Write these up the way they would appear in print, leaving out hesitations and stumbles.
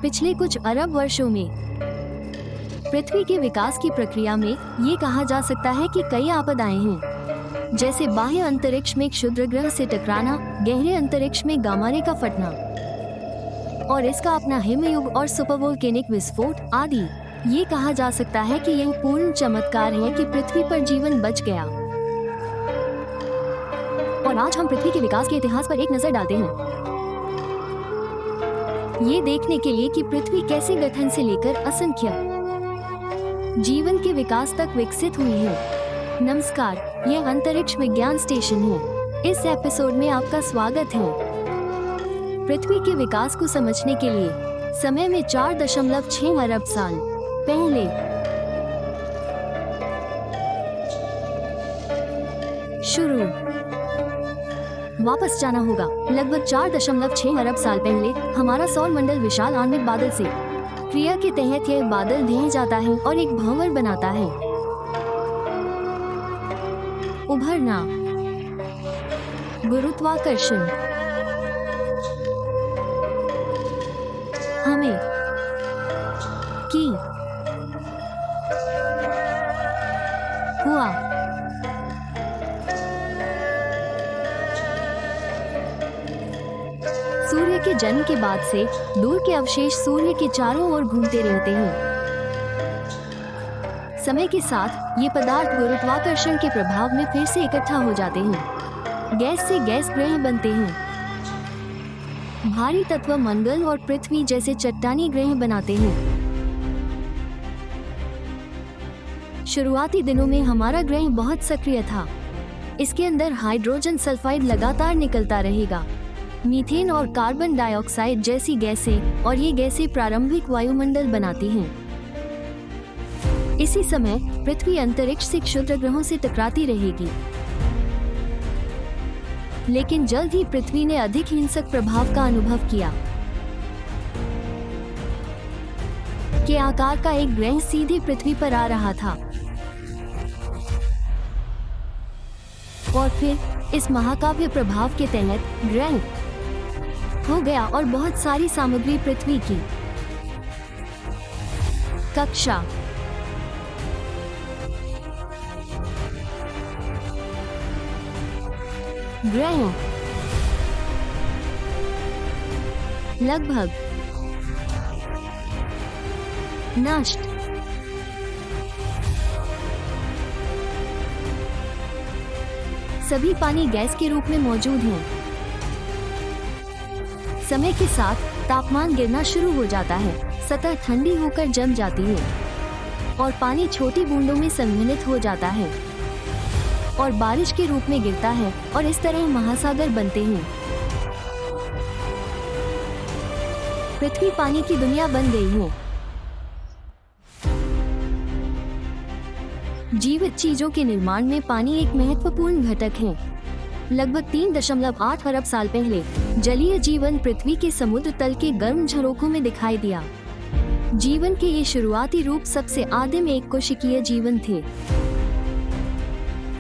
पिछले कुछ अरब वर्षों में पृथ्वी के विकास की प्रक्रिया में ये कहा जा सकता है कि कई आपदाएं हैं, जैसे बाह्य अंतरिक्ष में क्षुद्र ग्रह से टकराना, गहरे अंतरिक्ष में गामा रे का फटना और इसका अपना हिमयुग और सुपरवोल्केनिक विस्फोट आदि। ये कहा जा सकता है कि यह पूर्ण चमत्कार है कि पृथ्वी पर जीवन बच गया। और आज हम पृथ्वी के विकास के इतिहास पर एक नजर डालते हैं, ये देखने के लिए कि पृथ्वी कैसे गठन से लेकर असंख्य जीवन के विकास तक विकसित हुई है। नमस्कार, यह अंतरिक्ष विज्ञान स्टेशन है। इस एपिसोड में आपका स्वागत है। पृथ्वी के विकास को समझने के लिए समय में 4.6 अरब साल पहले शुरू वापस जाना होगा। लगभग 4.6 अरब साल पहले हमारा सौर मंडल विशाल आणविक बादल से क्रिया के तहत यह बादल ढह जाता है और एक भंवर बनाता है। उभरना, गुरुत्वाकर्षण हमें की हुआ सूर्य के जन्म के बाद से दूर के अवशेष सूर्य के चारों ओर घूमते रहते हैं। समय के साथ ये पदार्थ गुरुत्वाकर्षण के प्रभाव में फिर से इकट्ठा हो जाते हैं। गैस से गैस ग्रह बनते हैं। भारी तत्व मंगल और पृथ्वी जैसे चट्टानी ग्रह बनाते हैं। शुरुआती दिनों में हमारा ग्रह बहुत सक्रिय था। इसके अंदर हाइड्रोजन सल्फाइड लगातार निकलता रहेगा। मीथेन और कार्बन डाइऑक्साइड जैसी गैसें, और ये गैसें प्रारंभिक वायुमंडल बनाती हैं। इसी समय पृथ्वी अंतरिक्ष से क्षुद्र ग्रहों से टकराती रहेगी, लेकिन जल्द ही पृथ्वी ने अधिक हिंसक प्रभाव का अनुभव किया के आकार का एक ग्रह सीधे पृथ्वी पर आ रहा था और फिर इस महाकाव्य प्रभाव के तहत ग्रह हो गया और बहुत सारी सामग्री पृथ्वी की कक्षा ग्रह लगभग नष्ट। सभी पानी गैस के रूप में मौजूद हैं। समय के साथ तापमान गिरना शुरू हो जाता है, सतह ठंडी होकर जम जाती है और पानी छोटी बूंदों में संघनित हो जाता है और बारिश के रूप में गिरता है और इस तरह महासागर बनते हैं। पृथ्वी पानी की दुनिया बन गई है। जीवित चीजों के निर्माण में पानी एक महत्वपूर्ण घटक है। लगभग 3.8 अरब साल पहले जलीय जीवन पृथ्वी के समुद्र तल के गर्म झरोखों में दिखाई दिया। जीवन के ये शुरुआती रूप सबसे आदिम एक कोशिकीय जीवन थे।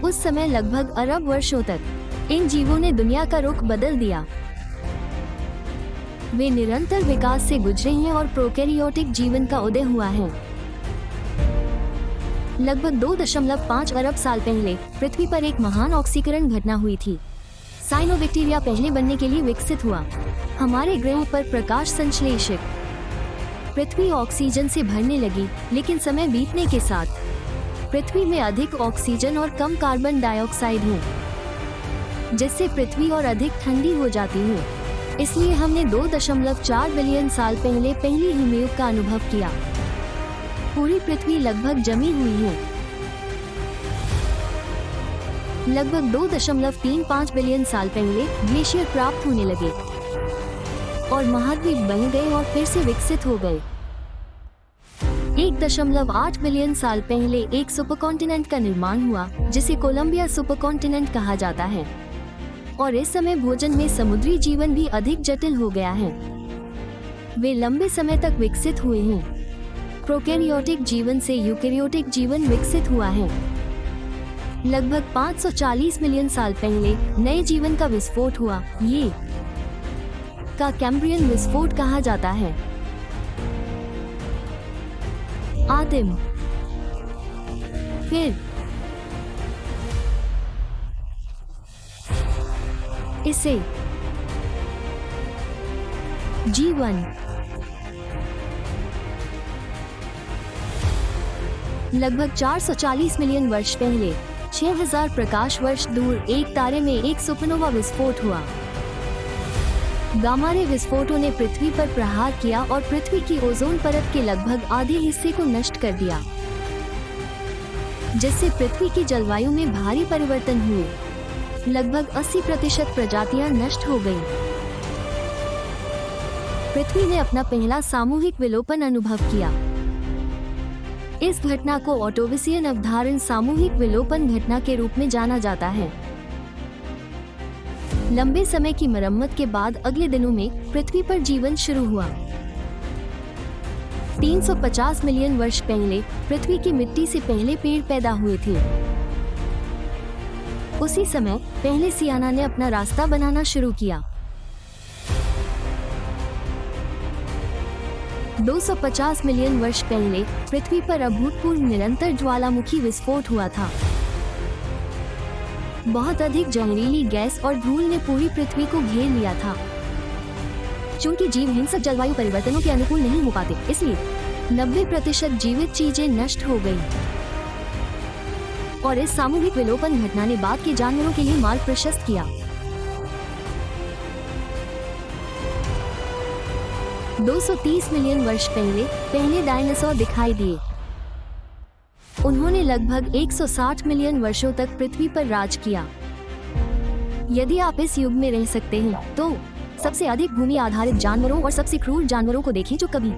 उस समय लगभग अरब वर्षों तक इन जीवों ने दुनिया का रुख बदल दिया। वे निरंतर विकास से गुजरे हैं और प्रोकैरियोटिक जीवन का उदय हुआ है। लगभग 2.5 अरब साल पहले पृथ्वी पर एक महान ऑक्सीकरण घटना हुई थी। साइनोबैक्टीरिया पहले बनने के लिए विकसित हुआ। हमारे ग्रह पर प्रकाश संश्लेषक पृथ्वी ऑक्सीजन से भरने लगी, लेकिन समय बीतने के साथ पृथ्वी में अधिक ऑक्सीजन और कम कार्बन डाइऑक्साइड है, जिससे पृथ्वी और अधिक ठंडी हो जाती है। इसलिए हमने 2.4 बिलियन साल पहले पहली हिमयुग का अनुभव किया। पूरी पृथ्वी लगभग जमी हुई है। लगभग 2.35 बिलियन साल पहले ग्लेशियर प्राप्त होने लगे और महाद्वीप बन गए और फिर से विकसित हो गए। 1.8 बिलियन साल पहले एक सुपरकॉन्टिनेंट का निर्माण हुआ, जिसे कोलंबिया सुपरकॉन्टिनेंट कहा जाता है, और इस समय भोजन में समुद्री जीवन भी अधिक जटिल हो गया है। वे लंबे समय तक विकसित हुए हैं। प्रोकैरियोटिक जीवन से यूकैरियोटिक जीवन विकसित हुआ है। लगभग 540 मिलियन साल पहले नए जीवन का विस्फोट हुआ। ये का कैम्ब्रियन विस्फोट कहा जाता है। आदिम, फिर इसे जीवन। लगभग 440 मिलियन वर्ष पहले 6000 प्रकाश वर्ष दूर एक तारे में एक सुपरनोवा विस्फोट हुआ। गामा रे विस्फोटों ने पृथ्वी पर प्रहार किया और पृथ्वी की ओजोन परत के लगभग आधे हिस्से को नष्ट कर दिया, जिससे पृथ्वी की जलवायु में भारी परिवर्तन हुए। लगभग 80% प्रजातियां नष्ट हो गईं। पृथ्वी ने अपना पहला सामूहिक विलोपन अनुभव किया। इस घटना को ऑटोविसियन अवधारण सामूहिक विलोपन घटना के रूप में जाना जाता है। लंबे समय की मरम्मत के बाद अगले दिनों में पृथ्वी पर जीवन शुरू हुआ। 350 मिलियन वर्ष पहले पृथ्वी की मिट्टी से पहले पेड़ पैदा हुए थे। उसी समय पहले सियाना ने अपना रास्ता बनाना शुरू किया। 250 मिलियन वर्ष पहले पृथ्वी पर अभूतपूर्व निरंतर ज्वालामुखी विस्फोट हुआ था। बहुत अधिक जहरीली गैस और धूल ने पूरी पृथ्वी को घेर लिया था। चूंकि जीव हिंसक जलवायु परिवर्तनों के अनुकूल नहीं हो पाते, इसलिए 90% जीवित चीजें नष्ट हो गईं। और इस सामूहिक विलोपन घटना ने बाद के जानवरों के लिए मार्ग प्रशस्त किया। 230 मिलियन वर्ष पहले पहले डायनासोर दिखाई दिए। उन्होंने लगभग 160 मिलियन वर्षों तक पृथ्वी पर राज किया। यदि आप इस युग में रह सकते हैं, तो सबसे अधिक भूमि आधारित जानवरों और सबसे क्रूर जानवरों को देखें जो कभी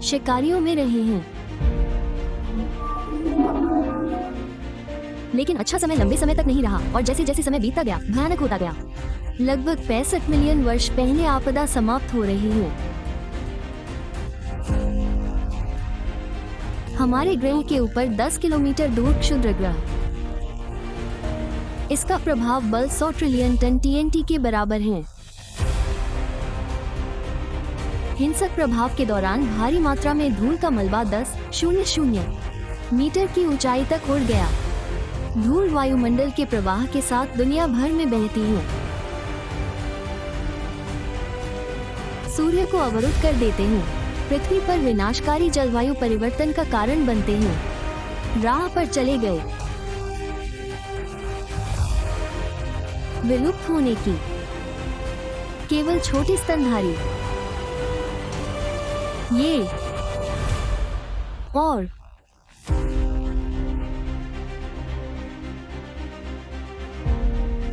शिकारियों में रहे हैं। लेकिन अच्छा समय लंबे समय तक नहीं रहा और जैसे जैसे समय बीतता गया भयानक होता गया। लगभग 65 मिलियन वर्ष पहले आपदा समाप्त हो रही है। हमारे ग्रह के ऊपर 10 किलोमीटर दूर क्षुद्र ग्रह। इसका प्रभाव बल 100 ट्रिलियन टन TNT के बराबर है। हिंसक प्रभाव के दौरान भारी मात्रा में धूल का मलबा 10,000 मीटर की ऊंचाई तक उड़ गया। धूल वायुमंडल के प्रवाह के साथ दुनिया भर में बहती है, सूर्य को अवरुद्ध कर देते हैं, पृथ्वी पर विनाशकारी जलवायु परिवर्तन का कारण बनते हैं, राह पर चले गए। विलुप्त होने की केवल छोटी स्तनधारी ये और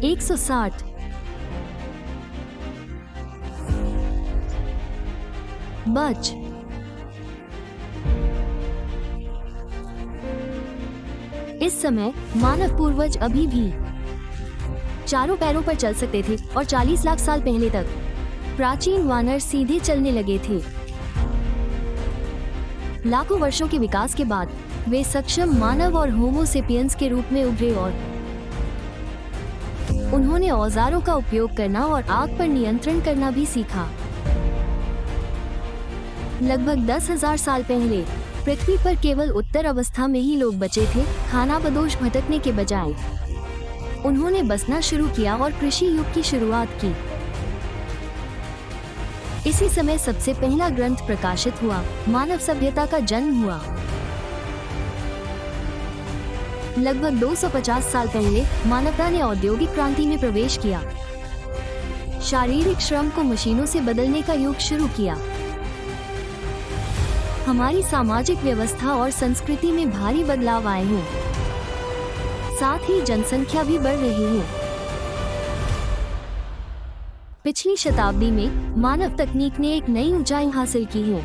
160 बच इस समय मानव पूर्वज अभी भी चारों पैरों पर चल सकते थे और 40 लाख साल पहले तक प्राचीन वानर सीधे चलने लगे थे। लाखों वर्षों के विकास के बाद वे सक्षम मानव और होमो सेपियंस के रूप में उभरे और उन्होंने औजारों का उपयोग करना और आग पर नियंत्रण करना भी सीखा। लगभग 10,000 साल पहले पृथ्वी पर केवल उत्तर अवस्था में ही लोग बचे थे। खानाबदोश भटकने के बजाय उन्होंने बसना शुरू किया और कृषि युग की शुरुआत की। इसी समय सबसे पहला ग्रंथ प्रकाशित हुआ, मानव सभ्यता का जन्म हुआ। लगभग 250 साल पहले मानवता ने औद्योगिक क्रांति में प्रवेश किया। शारीरिक श्रम को मशीनों से बदलने का युग शुरू किया। हमारी सामाजिक व्यवस्था और संस्कृति में भारी बदलाव आए हैं, साथ ही जनसंख्या भी बढ़ रही है। पिछली शताब्दी में मानव तकनीक ने एक नई ऊंचाई हासिल की है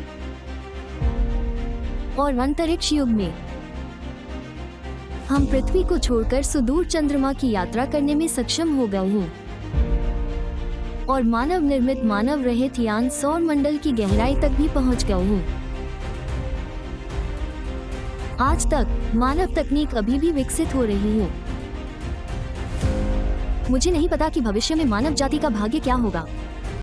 और अंतरिक्ष युग में हम पृथ्वी को छोड़कर सुदूर चंद्रमा की यात्रा करने में सक्षम हो गए हैं और मानव निर्मित मानव रहित यान सौर मंडल की गहराई तक भी पहुंच गए हैं। आज तक मानव तकनीक अभी भी विकसित हो रही है। मुझे नहीं पता कि भविष्य में मानव जाति का भाग्य क्या होगा।